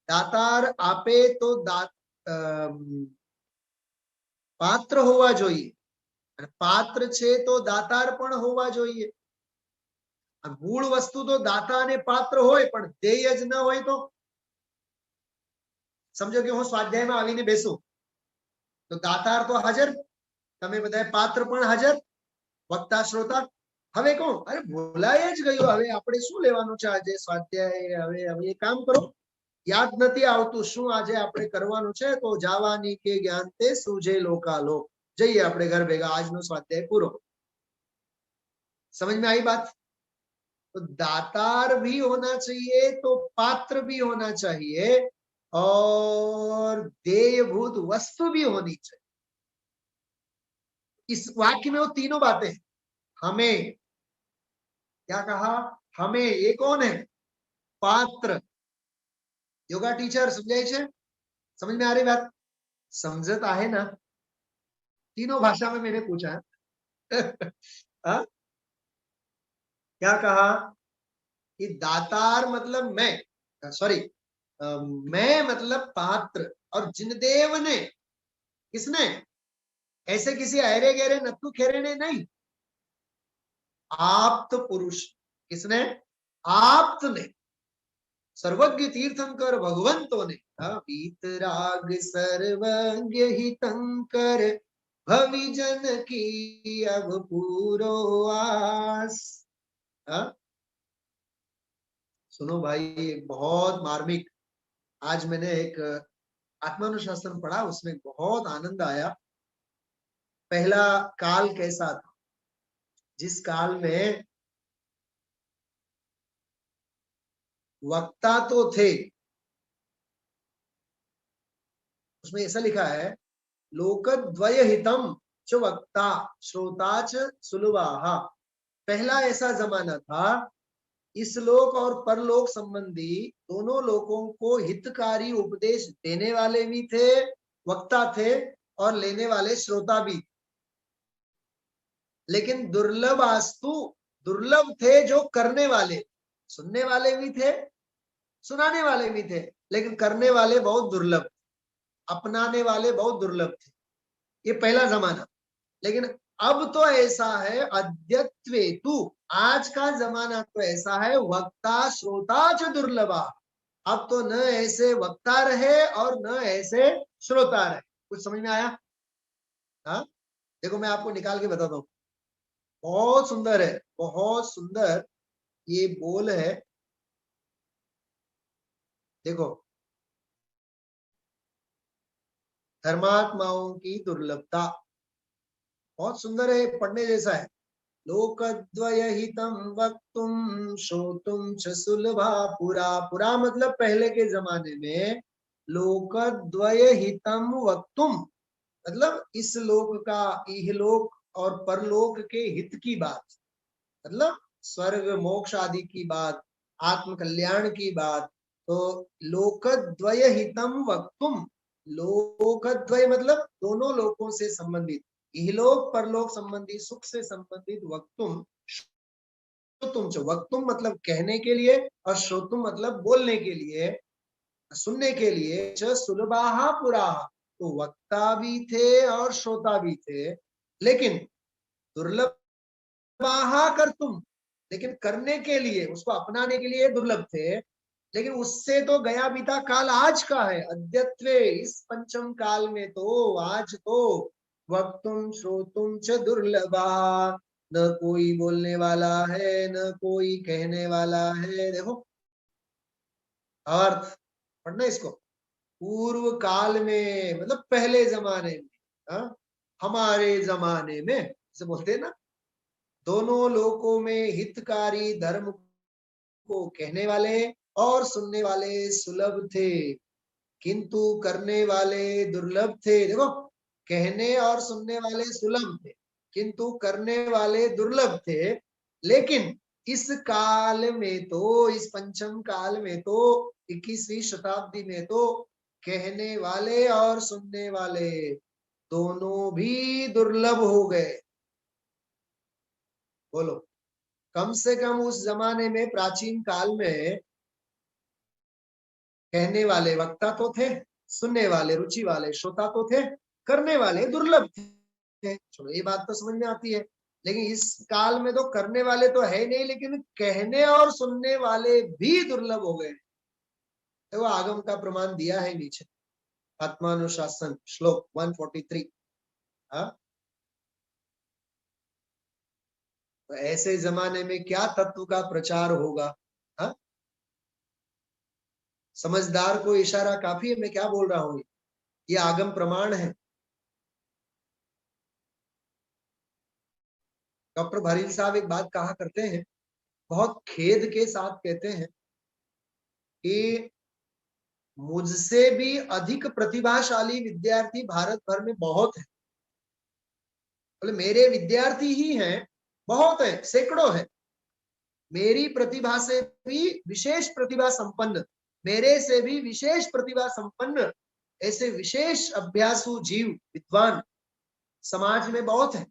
દાતાર આપે તો પાત્ર હોવા જોઈએ, પાત્ર છે તો દાતાર પણ હોવા જોઈએ। મૂળ વસ્તુ તો દાતા અને પાત્ર હોય પણ દેય જ ન હોય તો સમજો કે હું સ્વાધ્યાયમાં આવીને બેસું તો દાતાર તો હાજર, તમે બધાએ પાત્ર પણ હાજર, વક્તા શ્રોતા। હવે કોણ? અરે ભૂલાય જ ગયું, હવે આપણે શું લેવાનું છે આજે સ્વાધ્યાય? હવે હવે એક કામ કરો, યાદ નથી આવતું શું આજે આપણે કરવાનું છે તો જાવાની કે જ્ઞાન તે સૂજે લોકાલોક, જઈએ આપણે ઘર ભેગા, આજનો સ્વાધ્યાય પૂરો। समझ में आई बात? तो दातार भी होना चाहिए तो पात्र भी होना चाहिए और देयभूत वस्तु भी होनी चाहिए। इस वाक्य में वो तीनों बातें हैं। हमें क्या कहा? हमें, ये कौन है? पात्र। योगा टीचर समझाई छे? समझ में आ रही बात? समझता है ना? तीनों भाषा में मैंने पूछा है। क्या कहा कि दातार मतलब मैं, सॉरी, मैं मतलब पात्र, और जिनदेव ने, किसने? ऐसे किसी अरे गहरे नत्थु खेरे ने नहीं, आप्त पुरुष। किसने? आप्त ने, सर्वज्ञ तीर्थंकर भगवंतों ने। वीतराग सर्वज्ञ हितंकर भविजन की अब पूरो आस। हाँ सुनो भाई, बहुत मार्मिक। आज मैंने एक आत्मानुशासन पढ़ा, उसमें बहुत आनंद आया। पहला काल कैसा था, जिस काल में वक्ता तो थे, उसमें ऐसा लिखा है लोकद्वय हितम च वक्ता श्रोता च सुलभाहा। पहला ऐसा जमाना था, इस लोक और परलोक संबंधी दोनों लोगों को हितकारी उपदेश देने वाले भी थे, वक्ता थे, और लेने वाले श्रोता भी। लेकिन दुर्लभ आस्तु, दुर्लभ थे जो करने वाले, सुनने वाले भी थे, सुनाने वाले भी थे, लेकिन करने वाले बहुत दुर्लभ, अपनाने वाले बहुत दुर्लभ थे। ये पहला जमाना। लेकिन अब तो ऐसा है, अद्यत्वे तू, आज का जमाना तो ऐसा है, वक्ता श्रोता च दुर्लभा। अब तो न ऐसे वक्ता रहे और न ऐसे श्रोता रहे। कुछ समझ में आया? हाँ देखो मैं आपको निकाल के बताता हूँ, बहुत सुंदर है, बहुत सुंदर ये बोल है। देखो, धर्मात्माओं की दुर्लभता बहुत सुंदर है, पढ़ने जैसा है। लोकद्वय हितम वक्तुम श्रोतुम च सुलभा पुरा। पुरा मतलब पहले के जमाने में। लोकद्वय हितम वक्तुम मतलब इस लोक का, इहलोक और परलोक के हित की बात, मतलब स्वर्ग मोक्ष आदि की बात, आत्म कल्याण की बात। तो लोकद्वय हितम वक्तुम, लोकद्वय मतलब दोनों लोकों से संबंधित, इहलोक परलोक संबंधी, सुख से संबंधित, वक्तुम श्रोतुम च, वक्तुम मतलब कहने के लिए और श्रोतुम मतलब बोलने के लिए, सुनने के लिए, च सुलभाहा पुराहा, तो वक्ता भी थे और श्रोता भी थे। लेकिन दुर्लभाहा कर तुम, लेकिन करने के लिए, उसको अपनाने के लिए दुर्लभ थे। लेकिन उससे तो गया बीता काल आज का है, अद्यत्वे, इस पंचम काल में तो, आज तो वक्तुम श्रोतुम च दुर्लभा, न कोई बोलने वाला है, न कोई कहने वाला है। देखो अर्थ पढ़ना इसको। पूर्व काल में मतलब पहले जमाने में, हा? हमारे जमाने में जैसे बोलते हैं ना, दोनों लोकों में हितकारी धर्म को कहने वाले और सुनने वाले सुलभ थे, किंतु करने वाले दुर्लभ थे। देखो, कहने और सुनने वाले सुलभ थे, किंतु करने वाले दुर्लभ थे। लेकिन इस काल में तो, इस पंचम काल में तो, 21वीं शताब्दी में तो कहने वाले और सुनने वाले दोनों भी दुर्लभ हो गए। बोलो, कम से कम उस जमाने में, प्राचीन काल में, कहने वाले वक्ता तो थे, सुनने वाले रुचि वाले श्रोता तो थे, करने वाले दुर्लभ थे। चलो ये बात तो समझ में आती है। लेकिन इस काल में तो करने वाले तो है नहीं, लेकिन कहने और सुनने वाले भी दुर्लभ हो गए। तो आगम का प्रमाण दिया है नीचे, आत्मानुशासन श्लोक 143। हाँ तो ऐसे जमाने में क्या तत्व का प्रचार होगा? हाँ समझदार को इशारा काफी है, मैं क्या बोल रहा हूं, ये आगम प्रमाण है। डॉक्टर भारील साहब एक बात कहा करते हैं, बहुत खेद के साथ कहते हैं कि मुझसे भी अधिक प्रतिभाशाली विद्यार्थी भारत भर में बहुत है। बोले मेरे विद्यार्थी ही हैं, बहुत है, सैकड़ों है। मेरी प्रतिभा से भी विशेष प्रतिभा संपन्न, मेरे से भी विशेष प्रतिभा संपन्न ऐसे विशेष अभ्यासु जीव विद्वान समाज में बहुत है।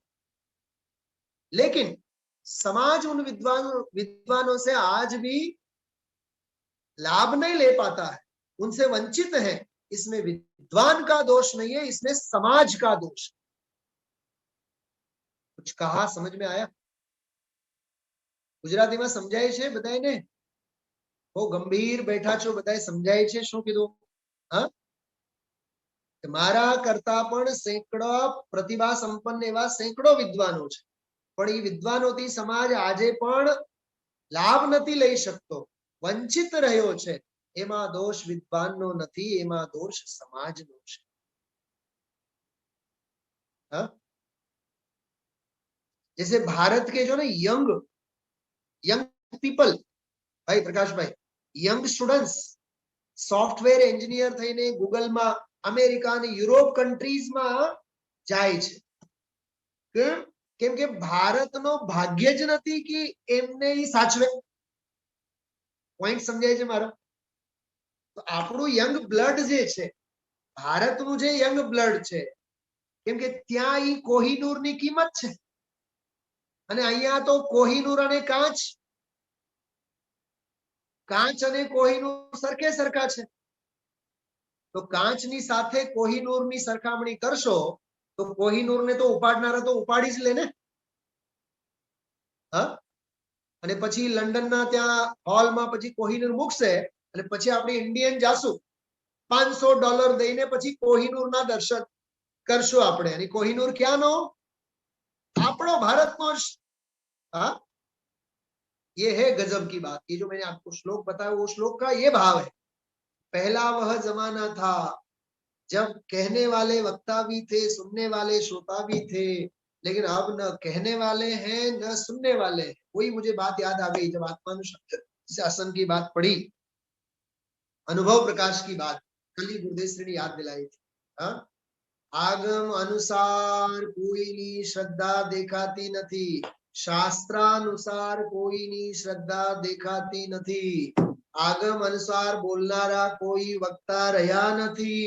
लेकिन समाज उन विद्वानों से आज भी लाभ नहीं ले पाता है, उनसे वंचित है। इसमें विद्वान का दोष नहीं है, इसमें समाज का दोष। कुछ कहा समझ में आया? गुजराती में समझाय छे बधाने? वो गंभीर बैठा छो, बधाए समझाय छे शू कीधुं? हाँ मारा करता पण सैकड़ा प्रतिभा संपन्न एवा सैकड़ो विद्वानो छे, पण ई विद्वानोथी समाज आजे पण લાભ નથી લઈ શકતો, વંચિત રહ્યો છે, એમાં દોષ વિદ્વાનનો નથી, એમાં દોષ સમાજનો છે. हाँ? जैसे भारत के जो ना यंग पीपल, भाई प्रकाश भाई, यंग स्टूडेंट्स सॉफ्टवेर एंजिनियर થઈને ગૂગલ માં અમેરિકા અને યુરોપ કન્ટ્રીઝ માં જાય છે. કેમ કે ભારતનો ભાગ્ય જ નથી કે એમને ઈ સાચવે. પોઈન્ટ સમજાય છે મારો? તો આપણું યંગ બ્લડ જે છે, ભારતનું જે યંગ બ્લડ છે, કેમ કે ત્યાં ઈ કોહિનૂરની કિંમત છે અને અહીંયા તો કોહિનૂર અને કાચ અને કોહિનૂર સરખે સરખા છે. તો કાચની સાથે કોહિનૂરની સરખામણી કરશો તો કોહિનૂરને તો ઉપાડનારા તો ઉપાડી જ લે ને. હા, અને પછી લંડનના ત્યાં હોલમાં પછી કોહિનૂર મૂકશે અને પછી આપણે ઇન્ડિયન જાશું $500 દઈને પછી કોહિનૂરના દર્શન કરશું આપણે. અને કોહિનૂર ક્યાંનો? આપણો ભારતનો. हाँ, ये है गजब की बात. ये जो मैंने आपको श्लोक बताया वो श्लोक का ये भाव है. पहला वह जमाना था जब कहने वाले वक्ता भी थे, सुनने वाले श्रोता भी थे, लेकिन अब न कहने वाले हैं न सुनने वाले हैं. वही मुझे बात याद आ गई जब आत्मानुशासन की बात पढ़ी, अनुभव प्रकाश की बात कल ही गुरुदेव श्री ने याद दिलाई थी. हाँ, आगम अनुसार कोईनी श्रद्धा देखाती નથી, શાસ્ત્રાનુસાર કોઈની શ્રદ્ધા દેખાતી નથી, આગમ અનુસાર બોલનારા કોઈ વક્તા રહ્યા નથી.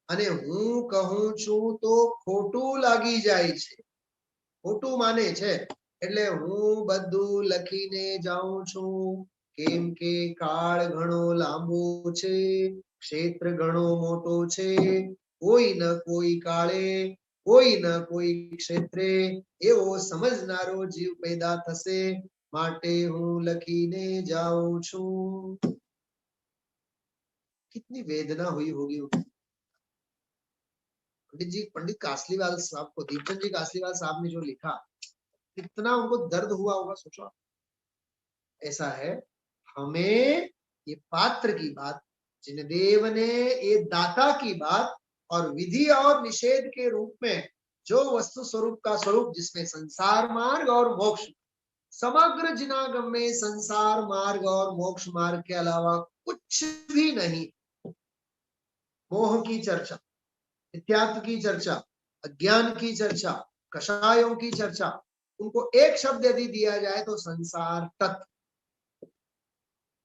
અને હું કહું છું તો ખોટું લાગી જાય છે. ખોટું માને છે એટલે હું બધું લખીને જાઉં છું, કેમ કે કાળ ઘણો લાંબો છે, ક્ષેત્ર ઘણો મોટો છે, કોઈ ન કોઈ કાળે કોઈ ન કોઈ ક્ષેત્રે એવો સમજનારો જીવ પેદા થશે, માટે હું લખીને જાઉં છું. कितनी वेदना हुई होगी पंडित कासलीवाल साहब को, दीपचंद जी कासलीवाल साहब ने जो लिखा, कितना उनको दर्द हुआ होगा, सोचो. ऐसा है, हमें ये पात्र की बात, जिनदेव ने ये दाता की बात और विधि और निषेध के रूप में जो वस्तु स्वरूप का स्वरूप, जिसमें संसार मार्ग और मोक्ष, समग्र जिनागम में संसार मार्ग और मोक्ष मार्ग के अलावा कुछ भी नहीं. मोह की चर्चा, मिथ्यात्व की चर्चा, अज्ञान की चर्चा, कषायों की चर्चा, उनको एक शब्द यदि दिया जाए तो संसार तत्व.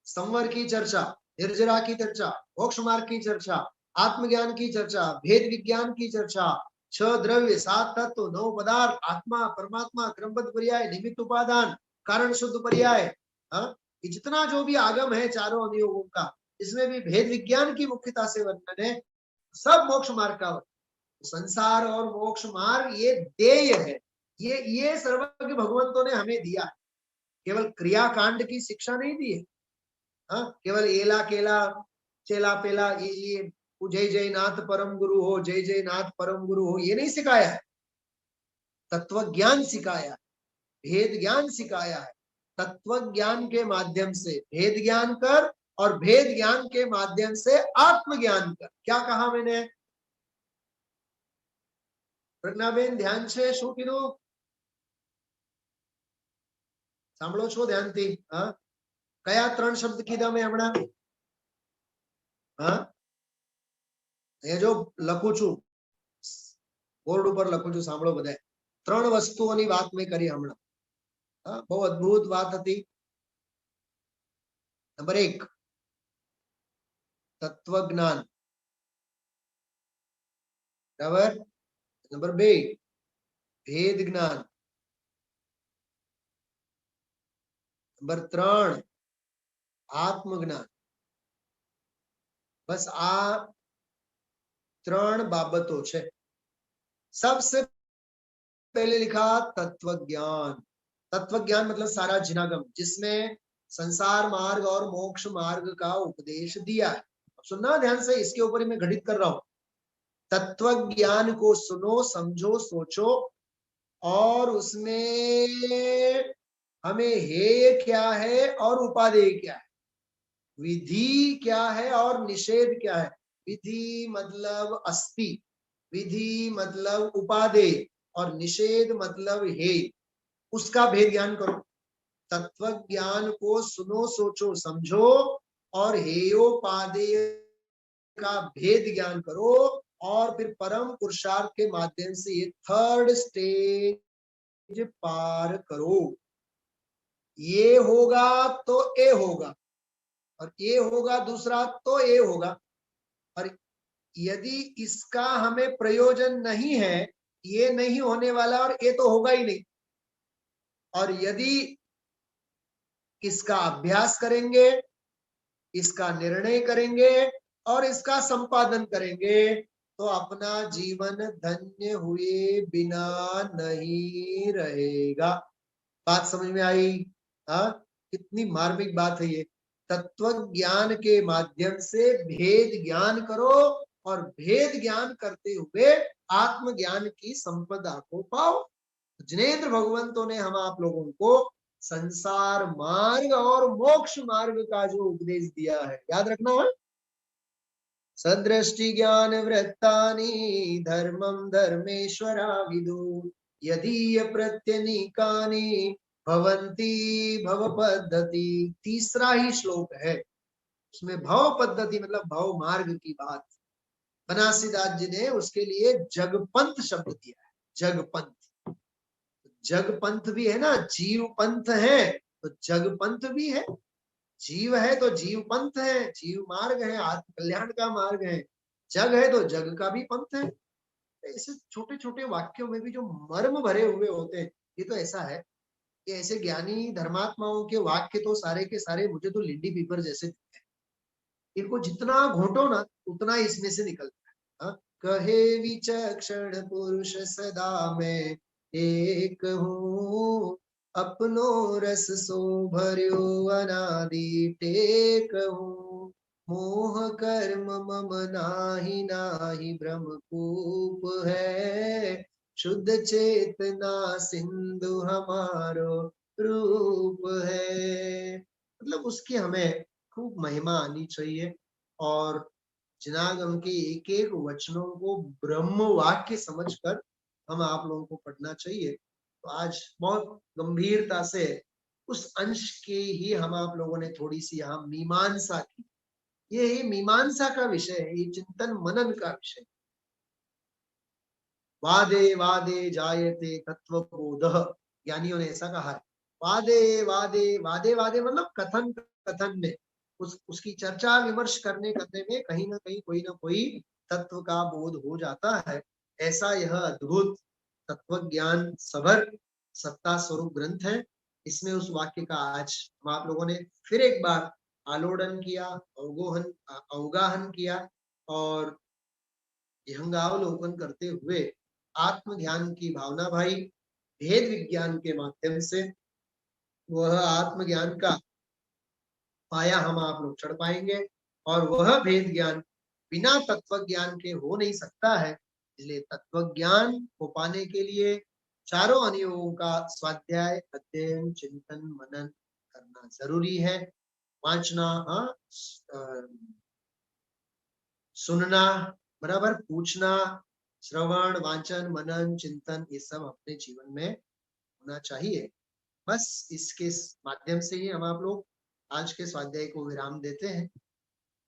संवर की चर्चा, निर्जरा की चर्चा, मोक्ष मार्ग की चर्चा, आत्मज्ञान की चर्चा, भेद विज्ञान की चर्चा, 6 द्रव्य, 7 तत्व, 9 पदार्थ, आत्मा परमात्मा, क्रमबद्ध पर्याय, निमित्त उपादान, कारण शुद्ध पर्याय. ये जितना जो भी आगम है चारों अनुयोगों का, इसमें भी भेद विज्ञान की मुख्यता से वर्णन है. सब मोक्ष मार्ग का संसार और मोक्ष मार्ग ये देय है. ये सर्वज्ञ भगवंतों ने हमें दिया. केवल क्रियाकांड की शिक्षा नहीं दी है. हाँ, केवल एला केला चेला पेला ये जय जय नाथ परम गुरु हो, जय जय नाथ परम गुरु हो, ये नहीं सिखाया है. तत्व ज्ञान सिखाया है, भेद ज्ञान सिखाया है. तत्व ज्ञान के माध्यम से भेद ज्ञान कर और भेद ज्ञान के माध्यम से आत्मज्ञान कर. क्या कहा मैंने? प्रज्ञाबेन ध्यान से शू कीधुं? सांभळो छो ध्यानथी? हाँ, कया 3 शब्द कीधा मैं हमणा? हाँ, ये जो लखू छू बोर्ड पर लखू छू, सांभळो बधाए. 3 वस्तुओनी वात मैं करी हमणा. हाँ, बहुत अद्भुत बात थी. नंबर 1 तत्वज्ञान, बराबर. नंबर 2 भेद ज्ञान, नंबर 3 आत्मज्ञान. बस आ 3 बाबतों छे. सबसे पहले लिखा तत्वज्ञान. तत्वज्ञान मतलब सारा जिनागम, जिसमें संसार मार्ग और मोक्ष मार्ग का उपदेश दिया है. सुनना ध्यान से, इसके ऊपर ही मैं घटित कर रहा हूं. तत्वज्ञान को सुनो, समझो, सोचो और उसमें हमें हेय क्या है और उपादेय क्या है, विधि क्या है और निषेध क्या है। विधि मतलब अस्ति, विधि मतलब उपादेय और निषेध मतलब हेय, उसका भेद ज्ञान करो। तत्व ज्ञान को सुनो सोचो समझो और हेयोपादेय का भेद ज्ञान करो और फिर परम पुरुषार्थ के माध्यम से ये थर्ड स्टेज पार करो। ये होगा तो ए होगा और ये होगा दूसरा तो ए होगा, और यदि इसका हमें प्रयोजन नहीं है, ये नहीं होने वाला और ये तो होगा ही नहीं। और यदि इसका अभ्यास करेंगे, इसका निर्णय करेंगे और इसका संपादन करेंगे तो अपना जीवन धन्य हुए बिना नहीं रहेगा। बात समझ में आई? हाँ, कितनी मार्मिक बात है ये। तत्व ज्ञान के माध्यम से भेद ज्ञान करो और भेद ज्ञान करते हुए आत्मज्ञान की संपदा को पाओ। जिनेंद्र भगवंतों ने हम आप लोगों को संसार मार्ग और मोक्ष मार्ग का जो उपदेश दिया है याद रखना है। सदृष्टि ज्ञान वृत्तानि धर्मम धर्मेश्वरा विदु यदि प्रत्यनीकानि भवन्ति भव पद्धति। तीसरा ही श्लोक है, उसमें भव पद्धति मतलब भव मार्ग की बात बनासीदास जी ने उसके लिए जगपंथ शब्द दिया है। जगपंथ, जगपंथ भी है ना, जीव पंथ है तो जगपंथ भी है। जीव है तो जीव पंथ है, जीव मार्ग है, आत्म कल्याण का मार्ग है। जग है तो जग का भी पंथ है। ऐसे छोटे छोटे वाक्यों में भी जो मर्म भरे हुए होते हैं, ये तो ऐसा है कि ऐसे ज्ञानी धर्मात्माओं के वाक्य तो सारे के सारे मुझे तो लिंडी पीपर जैसे दिखते हैं। इनको जितना घोटो ना उतना इसमें से निकलता है। कहे विचक्षण पुरुष सदा में एक हूँ, अपनो रस सो भर्यो अनादि टेक हूँ। मोह कर्म मम नाही नाही ब्रह्मकूप है, शुद्ध चेतना सिंधु हमारो रूप है। मतलब उसकी हमें खूब महिमा आनी चाहिए और जिनागम के एक एक वचनों को ब्रह्म वाक्य समझकर हम आप लोगों को पढ़ना चाहिए। तो आज बहुत गंभीरता से उस अंश के ही हम आप लोगों ने थोड़ी सी यहाँ मीमांसा की। ये मीमांसा का विषय है, ये चिंतन मनन का विषय। वादे वादे जायते तत्वबोधः, ज्ञानियों ने ऐसा कहा है। वादे वादे वादे वादे मतलब कथन कथन में उसकी चर्चा विमर्श करने में कहीं ना कहीं कोई ना कोई तत्व का बोध हो जाता है। ऐसा यह अद्भुत तत्व ज्ञान सबर सत्ता स्वरूप ग्रंथ है। इसमें उस वाक्य का आज हम आप लोगों ने फिर एक बार आलोड़न किया, अवगाहन किया और विहंगावलोकन करते हुए आत्मज्ञान की भावना भाई। भेद विज्ञान के माध्यम से वह आत्मज्ञान का पाया हम आप लोग चढ़ पाएंगे और वह भेद ज्ञान बिना तत्व ज्ञान के हो नहीं सकता है। इसलिए तत्व ज्ञान को पाने के लिए चारों अनुयोगों का स्वाध्याय अध्ययन चिंतन मनन करना जरूरी है। वांचना, सुनना बराबर, पूछना, श्रवण वांचन मनन चिंतन ये सब अपने जीवन में होना चाहिए। बस इसके माध्यम से ही हम आप लोग आज के स्वाध्याय को विराम देते हैं।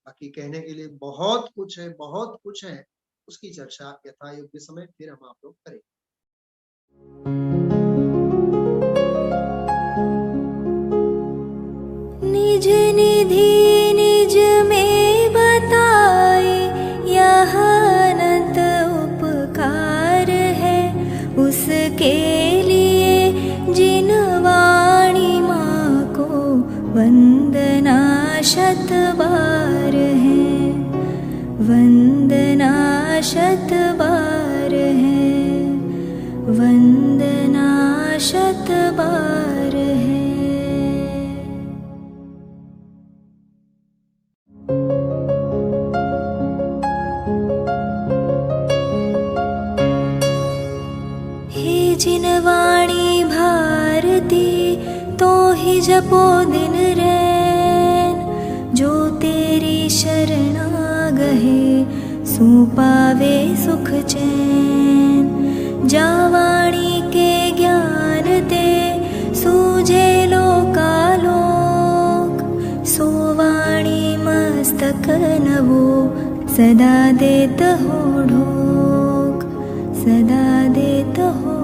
बाकी कहने के लिए बहुत कुछ है, बहुत कुछ है, उसकी चर्चा यथा योग्य समय फिर हम आप लोग करेंगे। निज निधि निज में बताए यह अनंत उपकार है, उसके लिए जिन वाणी माँ को वंदना शत बार है, वंदना शत बार है, वंदना शत बार है। हे जिन वाणी भारती तो जपो दिन रैन, जो तेरी शरणा गहे सो पावे सुख चैन। जावाणी के ज्ञान ते सूझे लोकालोक, सोवाणी मस्तक नवो सदा देत हो ढोक, सदा देत हो